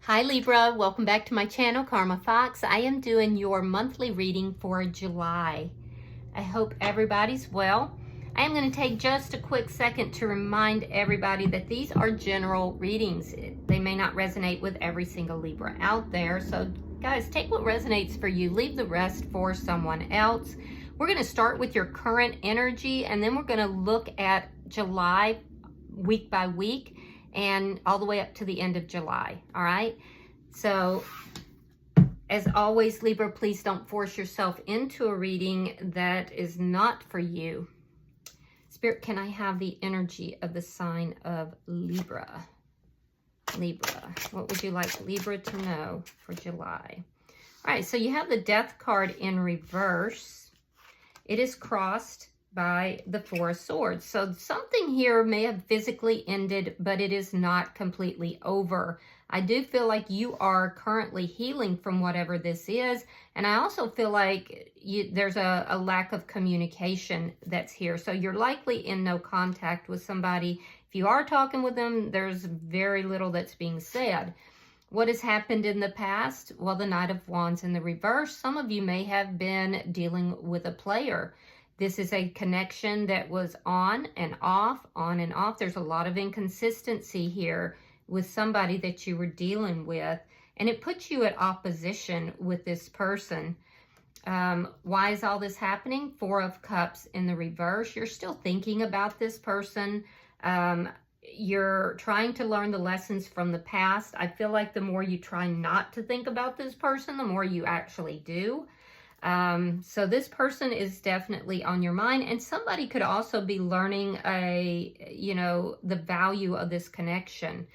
Hi Libra, welcome back to my channel, Karma Fox. I am doing your monthly reading for July. I hope everybody's well. I am going to take just a quick second to remind everybody that these are general readings. They may not resonate with every single Libra out there. So guys, take what resonates for you. Leave the rest for someone else. We're going to start with your current energy, and then we're going to look at July week by week and all the way up to the end of July. All right. So as always, Libra, please don't force yourself into a reading that is not for you. Spirit, can I have the energy of the sign of Libra? Libra, what would you like Libra to know for July? All right, so you have the Death card in reverse. It is crossed by the Four of Swords. So something here may have physically ended, but it is not completely over. I do feel like you are currently healing from whatever this is. And I also feel like there's a lack of communication that's here. So you're likely in no contact with somebody. If you are talking with them, there's very little that's being said. What has happened in the past? Well, the Knight of Wands in the reverse. Some of you may have been dealing with a player. This is a connection that was on and off, on and off. There's a lot of inconsistency here with somebody that you were dealing with, and it puts you at opposition with this person. Why is all this happening? Four of Cups in the reverse. You're still thinking about this person. You're trying to learn the lessons from the past. I feel like the more you try not to think about this person, the more you actually do. So this person is definitely on your mind, and somebody could also be learning the value of this connection.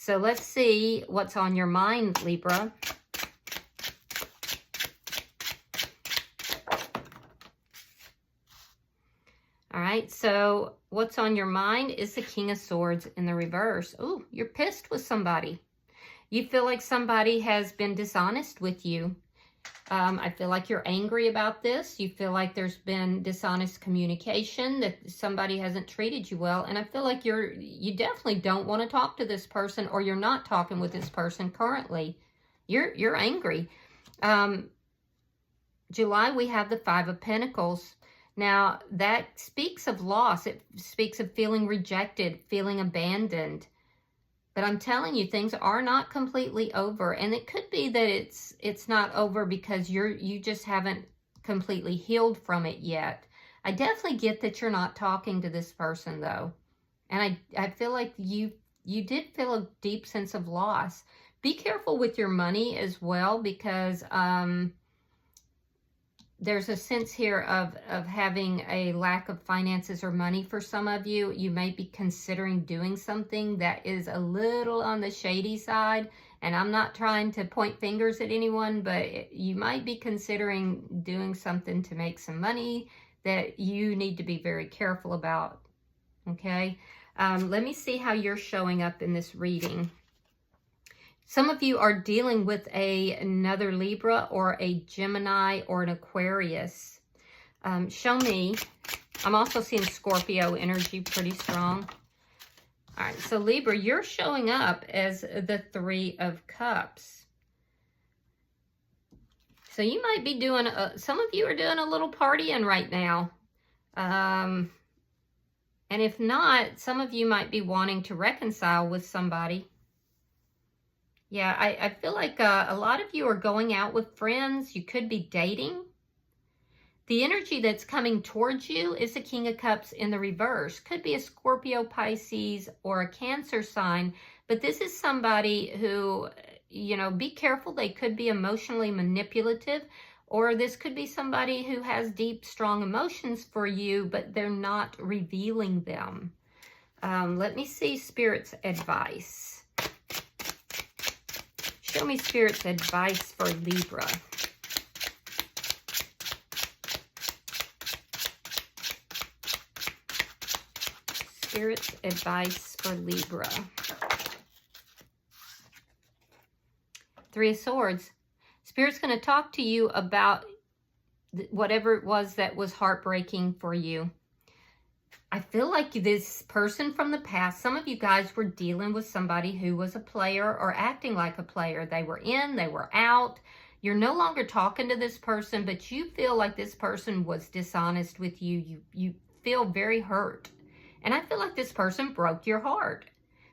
So let's see what's on your mind, Libra. All right, so what's on your mind is the King of Swords in the reverse. Oh, you're pissed with somebody. You feel like somebody has been dishonest with you. I feel like you're angry about this. You feel like there's been dishonest communication, that somebody hasn't treated you well. And I feel like you definitely don't want to talk to this person, or you're not talking with this person currently. You're angry. July, we have the Five of Pentacles. Now, that speaks of loss. It speaks of feeling rejected, feeling abandoned. But I'm telling you, things are not completely over. And it could be that it's not over because you just haven't completely healed from it yet. I definitely get that you're not talking to this person, though. And I feel like you did feel a deep sense of loss. Be careful with your money as well, because there's a sense here of having a lack of finances or money for some of you. You may be considering doing something that is a little on the shady side. And I'm not trying to point fingers at anyone, but you might be considering doing something to make some money that you need to be very careful about. Okay? Let me see how you're showing up in this reading. Some of you are dealing with another Libra or a Gemini or an Aquarius. Show me. I'm also seeing Scorpio energy pretty strong. All right, so Libra, you're showing up as the Three of Cups. So you might be doing, some of you are doing a little partying right now. And if not, some of you might be wanting to reconcile with somebody. Yeah, I feel like a lot of you are going out with friends. You could be dating. The energy that's coming towards you is the King of Cups in the reverse. Could be a Scorpio, Pisces, or a Cancer sign. But this is somebody who, be careful. They could be emotionally manipulative. Or this could be somebody who has deep, strong emotions for you, but they're not revealing them. Let me see Spirit's advice. Show me Spirit's advice for Libra. Spirit's advice for Libra. Three of Swords. Spirit's going to talk to you about whatever it was that was heartbreaking for you. I I feel like this person from the past, some of you guys were dealing with somebody who was a player or acting like a player. They were in, they were out. You're no longer talking to this person, but you feel like this person was dishonest with you. You feel very hurt. And I feel like this person broke your heart.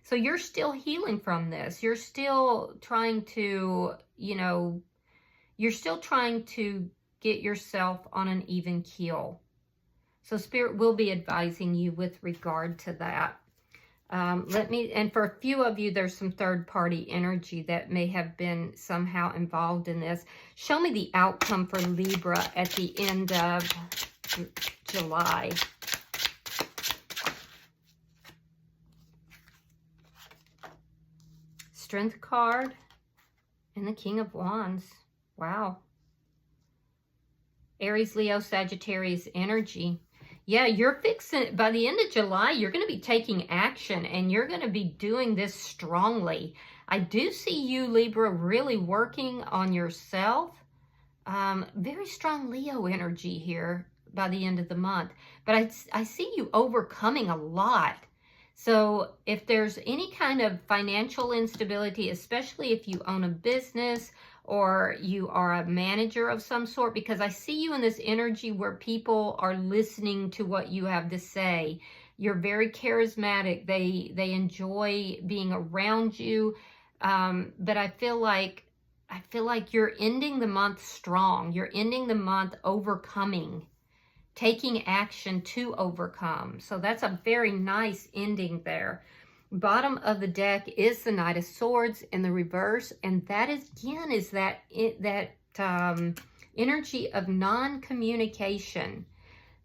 So you're still healing from this. You're still trying to, you're still trying to get yourself on an even keel. So Spirit will be advising you with regard to that. And for a few of you, there's some third-party energy that may have been somehow involved in this. Show me the outcome for Libra at the end of July. Strength card and the King of Wands. Wow. Aries, Leo, Sagittarius energy. Yeah, you're fixing, by the end of July, you're going to be taking action and you're going to be doing this strongly. I do see you, Libra, really working on yourself. Very strong Leo energy here by the end of the month. But I see you overcoming a lot. So if there's any kind of financial instability, especially if you own a business or you are a manager of some sort, because I see you in this energy where people are listening to what you have to say. You're very charismatic. They enjoy being around you. But I feel like you're ending the month strong. You're ending the month overcoming, taking action to overcome. So that's a very nice ending there. Bottom of the deck is the Knight of Swords in the reverse, and that is, again, is that energy of non-communication.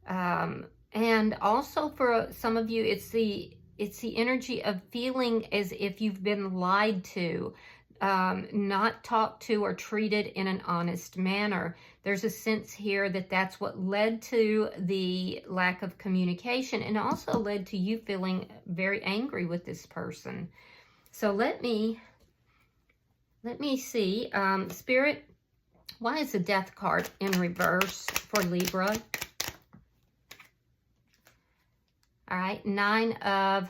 And also for some of you, it's the energy of feeling as if you've been lied to, not talked to or treated in an honest manner. There's a sense here that that's what led to the lack of communication and also led to you feeling very angry with this person. So let me see. Spirit, why is the Death card in reverse for Libra? All right, 9 of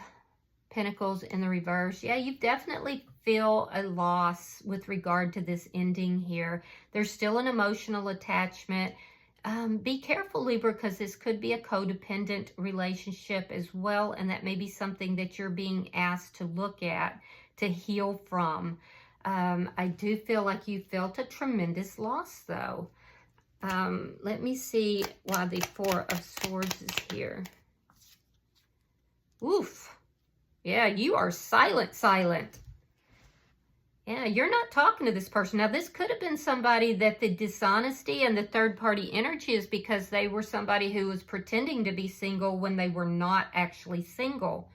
Pentacles in the reverse. Yeah, you definitely feel a loss with regard to this ending here. There's still an emotional attachment. Be careful, Libra, because this could be a codependent relationship as well, and that may be something that you're being asked to look at, to heal from. I do feel like you felt a tremendous loss, though. Let me see why the 4 of Swords is here. Oof. Yeah, you are silent. Yeah, you're not talking to this person. Now, this could have been somebody that the dishonesty and the third-party energy is because they were somebody who was pretending to be single when they were not actually single.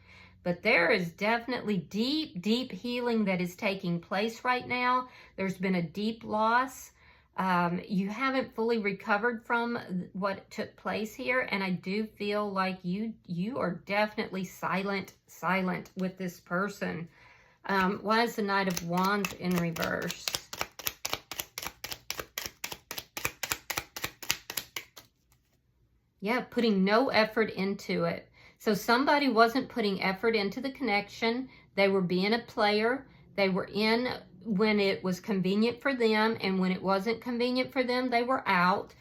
But there is definitely deep, deep healing that is taking place right now. There's been a deep loss. You haven't fully recovered from what took place here, and I do feel like you are definitely silent with this person. Why is the Knight of Wands in reverse? Yeah, putting no effort into it. So somebody wasn't putting effort into the connection. They were being a player. They were in when it was convenient for them, and when it wasn't convenient for them, they were out.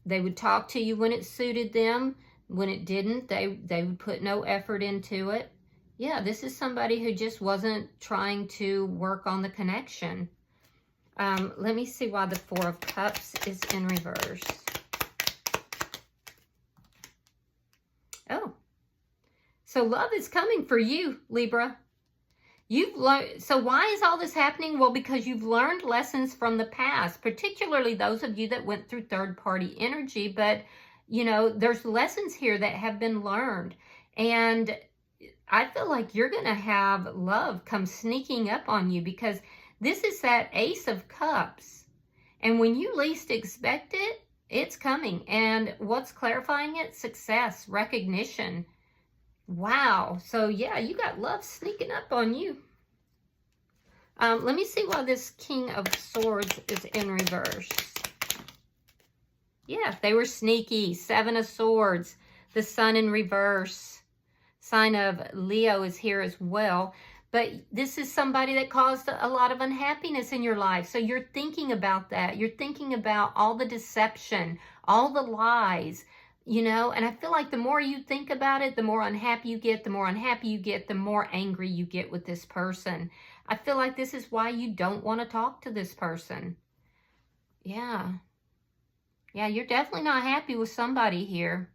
They would talk to you when it suited them. When it didn't, they would put no effort into it. Yeah, this is somebody who just wasn't trying to work on the connection. Let me see why the 4 of Cups is in reverse. Oh, so love is coming for you, Libra. You've learned. So why is all this happening? Well, because you've learned lessons from the past, particularly those of you that went through third-party energy. But, there's lessons here that have been learned. And I feel like you're going to have love come sneaking up on you, because this is that Ace of Cups. And when you least expect it, it's coming. And what's clarifying it? Success, recognition. Wow. So yeah, you got love sneaking up on you. Let me see why this King of Swords is in reverse. Yeah, they were sneaky. 7 of Swords. The Sun in reverse. Sign of Leo is here as well. But this is somebody that caused a lot of unhappiness in your life. So you're thinking about that. You're thinking about all the deception, all the lies, you know. And I feel like the more you think about it, the more unhappy you get. The more unhappy you get, the more angry you get with this person. I feel like this is why you don't want to talk to this person. Yeah. Yeah, you're definitely not happy with somebody here.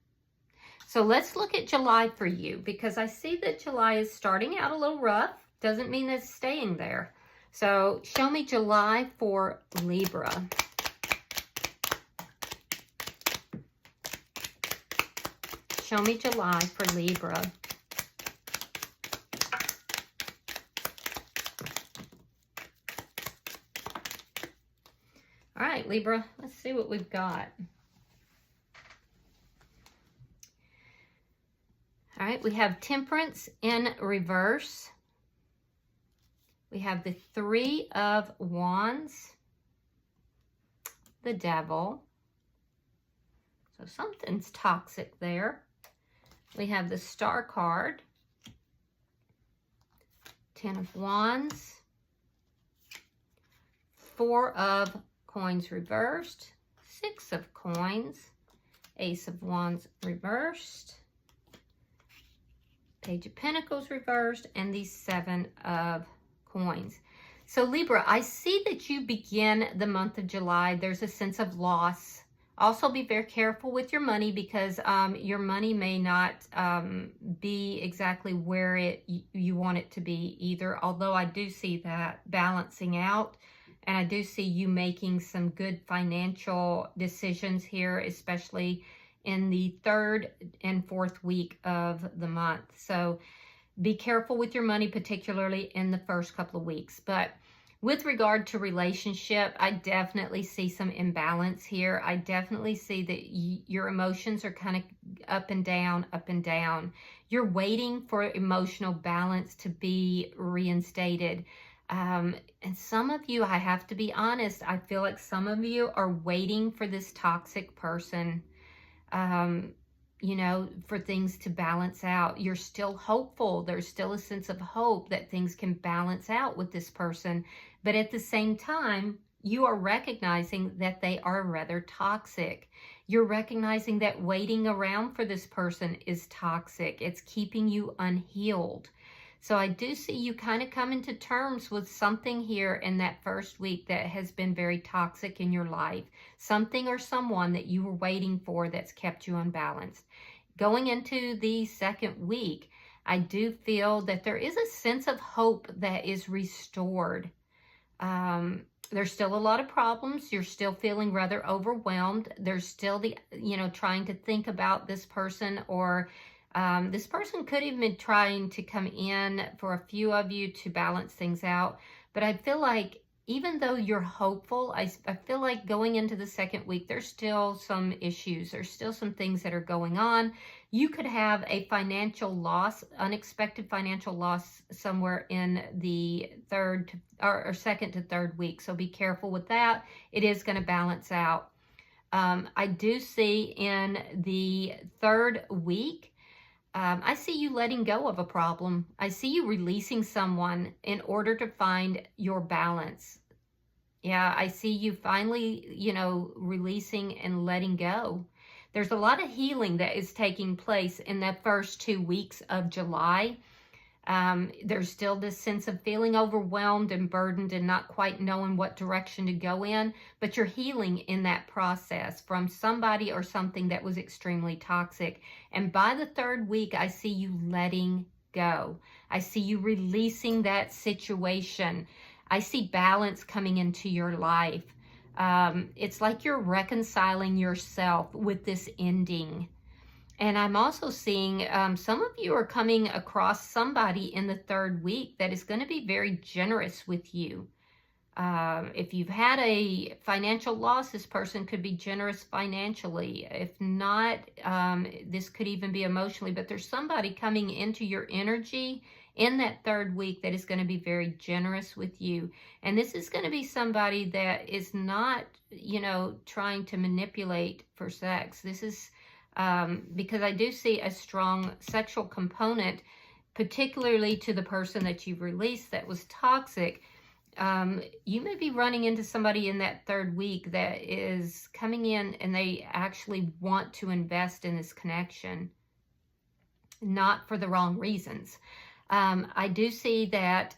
So let's look at July for you, because I see that July is starting out a little rough. Doesn't mean that it's staying there. So show me July for Libra. Show me July for Libra. All right, Libra, let's see what we've got. All right, we have Temperance in reverse. We have the Three of Wands, the Devil. So something's toxic there. We have the Star card, Ten of Wands, Four of Coins reversed, Six of Coins, Ace of Wands reversed, Page of Pentacles reversed, and the Seven of Coins. So Libra, I see that you begin the month of July. There's a sense of loss. Also be very careful with your money, because your money may not be exactly where you want it to be either. Although I do see that balancing out, and I do see you making some good financial decisions here, especially in the 3rd and 4th week of the month. So be careful with your money, particularly in the first couple of weeks. But with regard to relationship, I definitely see some imbalance here. I definitely see that your emotions are kind of up and down, up and down. You're waiting for emotional balance to be reinstated. And some of you, I have to be honest, I feel like some of you are waiting for this toxic person, you know, for things to balance out. You're still hopeful. There's still a sense of hope that things can balance out with this person. But at the same time, you are recognizing that they are rather toxic. You're recognizing that waiting around for this person is toxic. It's keeping you unhealed. So I do see you kind of coming to terms with something here in that first week that has been very toxic in your life. Something or someone that you were waiting for that's kept you unbalanced. Going into the second week, I do feel that there is a sense of hope that is restored. There's still a lot of problems. You're still feeling rather overwhelmed. There's still the, you know, trying to think about this person, or this person could have been trying to come in for a few of you to balance things out. But I feel like even though you're hopeful, I feel like going into the second week, there's still some issues. There's still some things that are going on. You could have a financial loss, unexpected financial loss somewhere in the second to third week. So be careful with that. It is going to balance out. I do see in the third week, I see you letting go of a problem. I see you releasing someone in order to find your balance. Yeah, I see you finally, you know, releasing and letting go. There's a lot of healing that is taking place in the first 2 weeks of July. There's still this sense of feeling overwhelmed and burdened and not quite knowing what direction to go in, but you're healing in that process from somebody or something that was extremely toxic. And by the third week, I see you letting go. I see you releasing that situation. I see balance coming into your life. It's like you're reconciling yourself with this ending. And I'm also seeing some of you are coming across somebody in the third week that is going to be very generous with you. If you've had a financial loss, this person could be generous financially. If not, this could even be emotionally. But there's somebody coming into your energy in that third week that is going to be very generous with you. And this is going to be somebody that is not, you know, trying to manipulate for sex. This is because I do see a strong sexual component, particularly to the person that you've released that was toxic. You may be running into somebody in that third week that is coming in and they actually want to invest in this connection, not for the wrong reasons. I do see that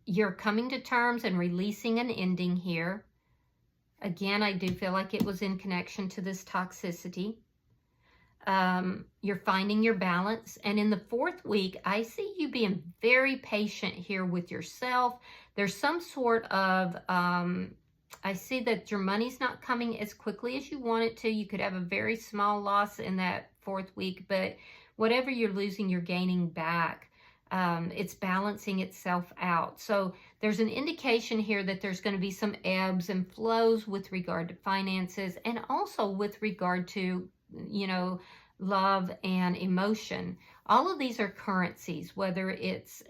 you're coming to terms and releasing an ending here. Again, I do feel like it was in connection to this toxicity. You're finding your balance. And in the fourth week, I see you being very patient here with yourself. There's some sort of, I see that your money's not coming as quickly as you want it to. You could have a very small loss in that fourth week, but whatever you're losing, you're gaining back. It's balancing itself out. So there's an indication here that there's going to be some ebbs and flows with regard to finances, and also with regard to, you know, love and emotion. All of these are currencies, whether it's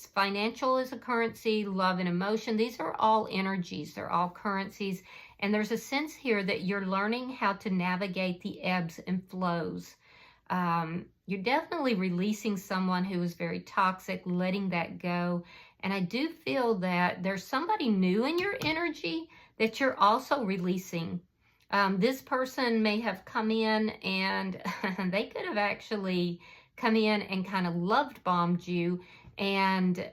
financial as a currency, love and emotion. These are all energies. They're all currencies. And there's a sense here that you're learning how to navigate the ebbs and flows. You're definitely releasing someone who is very toxic, letting that go. And I do feel that there's somebody new in your energy that you're also releasing. This person may have come in and they could have actually come in and kind of loved bombed you. And,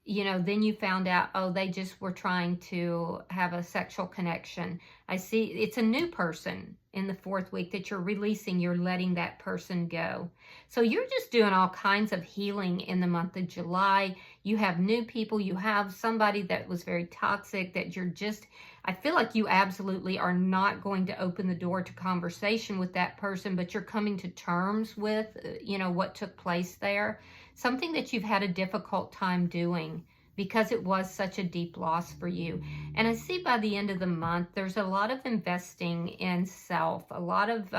you know, then you found out, oh, they just were trying to have a sexual connection. I see it's a new person in the fourth week that you're releasing. You're letting that person go. So you're just doing all kinds of healing in the month of July. You have new people. You have somebody that was very toxic that you're just, I feel like you absolutely are not going to open the door to conversation with that person, but you're coming to terms with, you know, what took place there. Something that you've had a difficult time doing because it was such a deep loss for you. And I see by the end of the month, there's a lot of investing in self, a lot of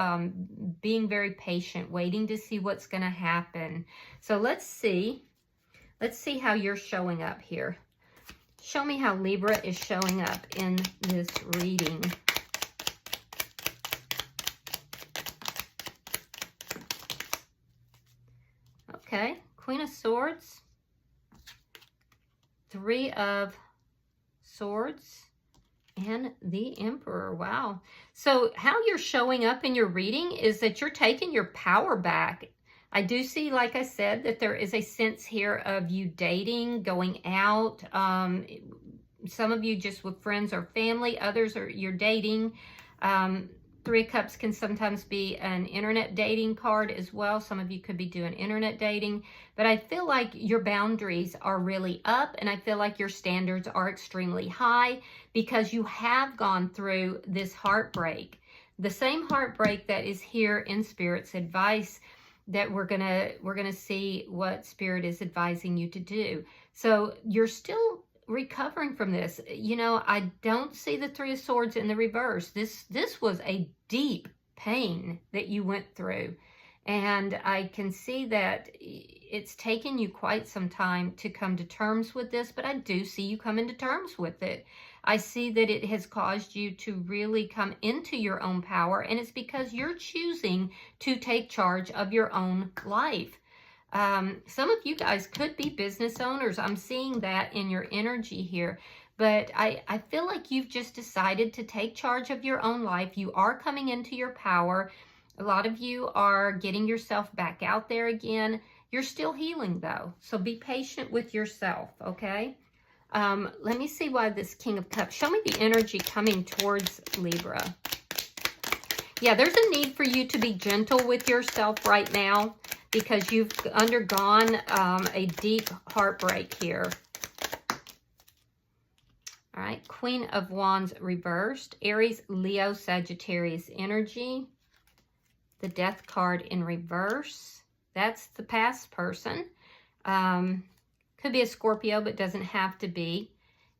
being very patient, waiting to see what's going to happen. So let's see how you're showing up here. Show me how Libra is showing up in this reading. Okay, Queen of Swords, Three of Swords, and the Emperor. Wow. So how you're showing up in your reading is that you're taking your power back. I do see, like I said, that there is a sense here of you dating, going out. Some of you just with friends or family. Others are you're dating. Three of Cups can sometimes be an internet dating card as well. Some of you could be doing internet dating. But I feel like your boundaries are really up, and I feel like your standards are extremely high because you have gone through this heartbreak. The same heartbreak that is here in Spirit's advice, that we're gonna see what Spirit is advising you to do. So you're still recovering from this. You know, I don't see the Three of Swords in the reverse. This was a deep pain that you went through, and I can see that it's taken you quite some time to come to terms with this, but I do see you coming to terms with it. I see that it has caused you to really come into your own power, and it's because you're choosing to take charge of your own life. Some of you guys could be business owners. I'm seeing that in your energy here. But I feel like you've just decided to take charge of your own life. You are coming into your power. A lot of you are getting yourself back out there again. You're still healing, though. So be patient with yourself, okay? Let me see why this King of Cups. Show me the energy coming towards Libra. Yeah, there's a need for you to be gentle with yourself right now because you've undergone a deep heartbreak here. All right, Queen of Wands reversed. Aries, Leo, Sagittarius energy. The Death card in reverse. That's the past person. Could be a Scorpio, but doesn't have to be.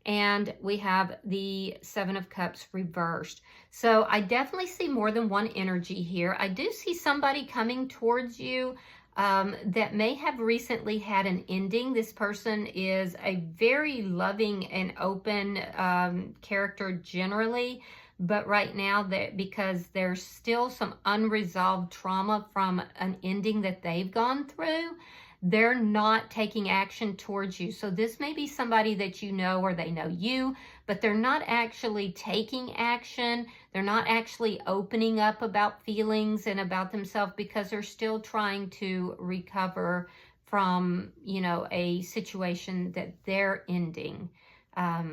And we have the Seven of Cups reversed. So I definitely see more than one energy here. I do see somebody coming towards you that may have recently had an ending. This person is a very loving and open character generally, But right now, because there's still some unresolved trauma from an ending that they've gone through, they're not taking action towards you. So this may be somebody that you know, or they know you, but they're not actually taking action. They're not actually opening up about feelings and about themselves, because they're still trying to recover from, you know, a situation that they're ending.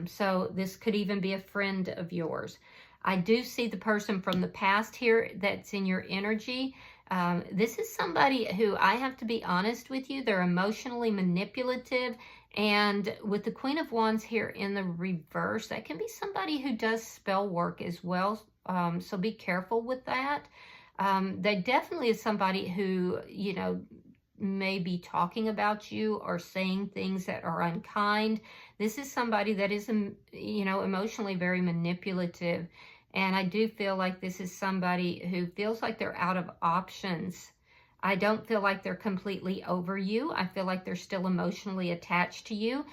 So this could even be a friend of yours. I do see the person from the past here that's in your energy. This is somebody who, I have to be honest with you, they're emotionally manipulative. And with the Queen of Wands here in the reverse, that can be somebody who does spell work as well. So be careful with that. They definitely is somebody who, you know, may be talking about you or saying things that are unkind. This is somebody that is, you know, emotionally very manipulative. And I do feel like this is somebody who feels like they're out of options. I don't feel like they're completely over you. I feel like they're still emotionally attached to you.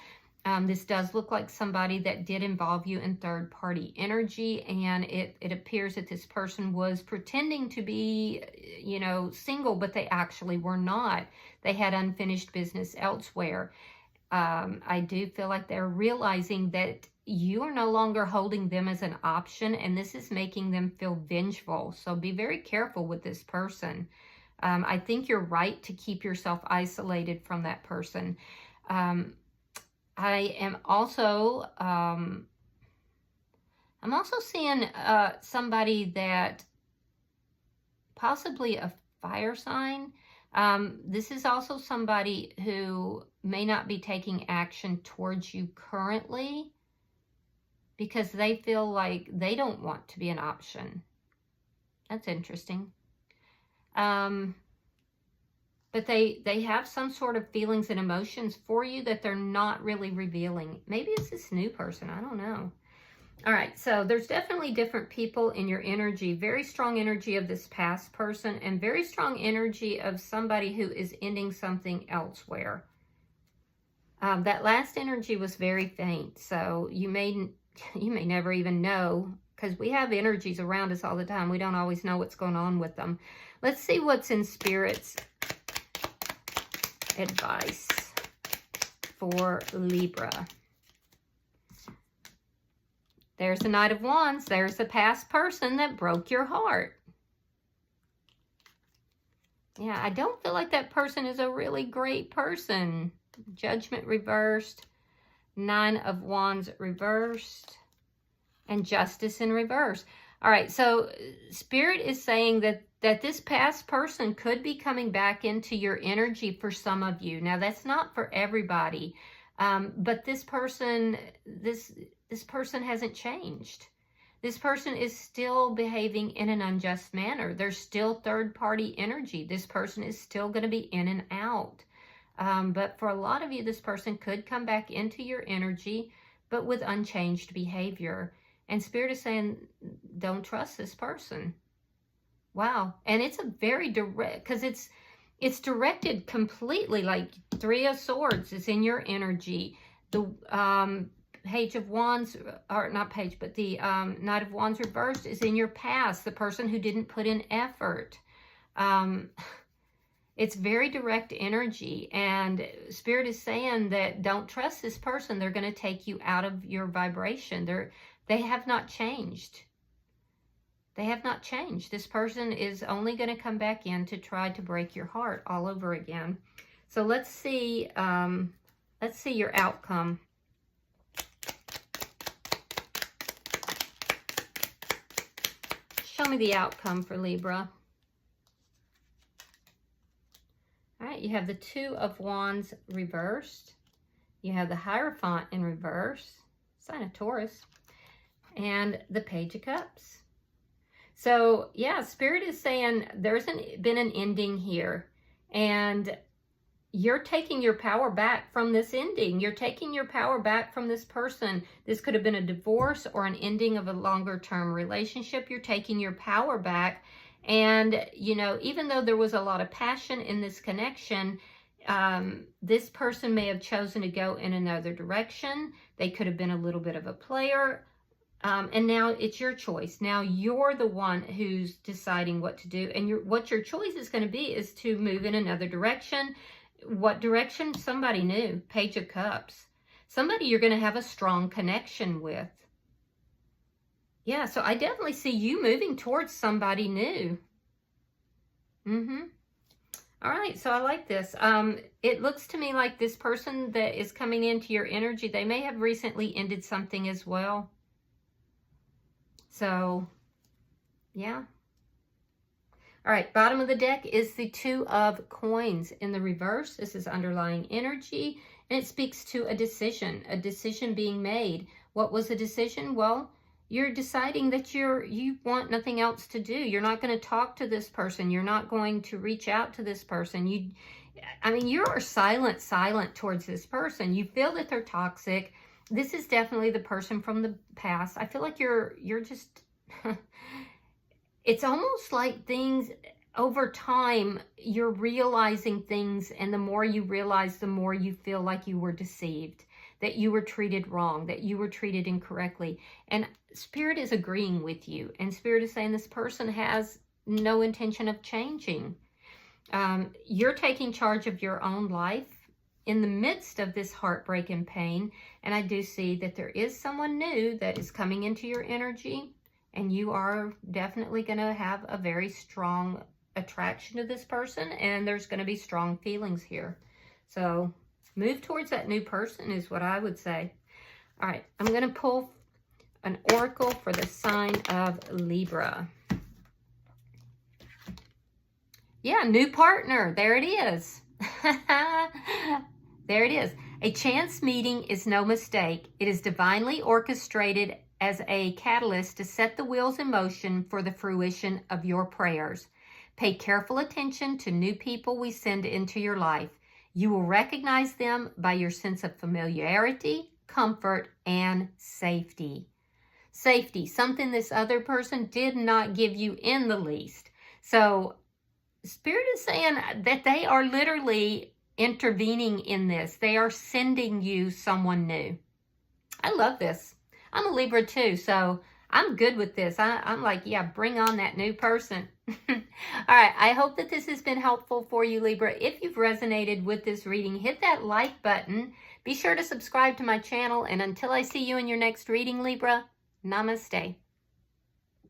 This does look like somebody that did involve you in third-party energy, and it appears that this person was pretending to be, you know, single, but they actually were not. They had unfinished business elsewhere. I do feel like they're realizing that you are no longer holding them as an option, and this is making them feel vengeful. So be very careful with this person. I think you're right to keep yourself isolated from that person. I am also, I'm also seeing somebody that possibly a fire sign. This is also somebody who may not be taking action towards you currently because they feel like they don't want to be an option. That's interesting. But they have some sort of feelings and emotions for you that they're not really revealing. Maybe it's this new person. I don't know. All right, so there's definitely different people in your energy. Very strong energy of this past person, and very strong energy of somebody who is ending something elsewhere. That last energy was very faint, so you may never even know, because we have energies around us all the time. We don't always know what's going on with them. Let's see what's in Spirit's advice for Libra. There's the Knight of Wands. There's the past person that broke your heart. Yeah, I don't feel like that person is a really great person. Judgment reversed, Nine of Wands reversed, and Justice in reverse. All right, so Spirit is saying that this past person could be coming back into your energy for some of you. Now, that's not for everybody, but this person hasn't changed. This person is still behaving in an unjust manner. There's still third-party energy. This person is still going to be in and out. But for a lot of you, this person could come back into your energy, but with unchanged behavior. And Spirit is saying, don't trust this person. Wow. And it's a very direct, because it's directed completely, like Three of Swords is in your energy. The Page of Wands, or not page, but the Knight of Wands reversed is in your past, the person who didn't put in effort. It's very direct energy, and Spirit is saying that don't trust this person. They're going to take you out of your vibration. They have not changed. They have not changed. This person is only going to come back in to try to break your heart all over again. So let's see your outcome. Show me the outcome for Libra. All right, you have the Two of Wands reversed. You have the Hierophant in reverse, sign of Taurus, and the Page of Cups. So, yeah, Spirit is saying there's been an ending here, and you're taking your power back from this ending. You're taking your power back from this person. This could have been a divorce or an ending of a longer-term relationship. You're taking your power back. And, you know, even though there was a lot of passion in this connection, this person may have chosen to go in another direction. They could have been a little bit of a player. And now it's your choice. Now you're the one who's deciding what to do. And what your choice is going to be is to move in another direction. What direction? Somebody new. Page of Cups. Somebody you're going to have a strong connection with. Yeah, so I definitely see you moving towards somebody new. All right, so I like this. It looks to me like this person that is coming into your energy, they may have recently ended something as well. So, yeah. All right, bottom of the deck is the Two of Coins in the reverse. This is underlying energy, and it speaks to a decision being made. What was the decision? Well, you're deciding that you want nothing else to do. You're not going to talk to this person. You're not going to reach out to this person. You are silent towards this person. You feel that they're toxic. This is definitely the person from the past. I feel like you're just, it's almost like things over time, you're realizing things, and the more you realize, the more you feel like you were deceived, that you were treated wrong, that you were treated incorrectly. And Spirit is agreeing with you. And Spirit is saying this person has no intention of changing. You're taking charge of your own life in the midst of this heartbreak and pain. And I do see that there is someone new that is coming into your energy. And you are definitely going to have a very strong attraction to this person. And there's going to be strong feelings here. So move towards that new person is what I would say. All right, I'm going to pull an oracle for the sign of Libra. Yeah, new partner. There it is. There it is. A chance meeting is no mistake. It is divinely orchestrated as a catalyst to set the wheels in motion for the fruition of your prayers. Pay careful attention to new people we send into your life. You will recognize them by your sense of familiarity, comfort, and safety. Safety, something this other person did not give you in the least. So Spirit is saying that they are literally intervening in this. They are sending you someone new. I love this. I'm a Libra too, so I'm good with this. I'm like, yeah, bring on that new person. All right, I hope that this has been helpful for you, Libra. If you've resonated with this reading, hit that like button. Be sure to subscribe to my channel. And until I see you in your next reading, Libra, namaste.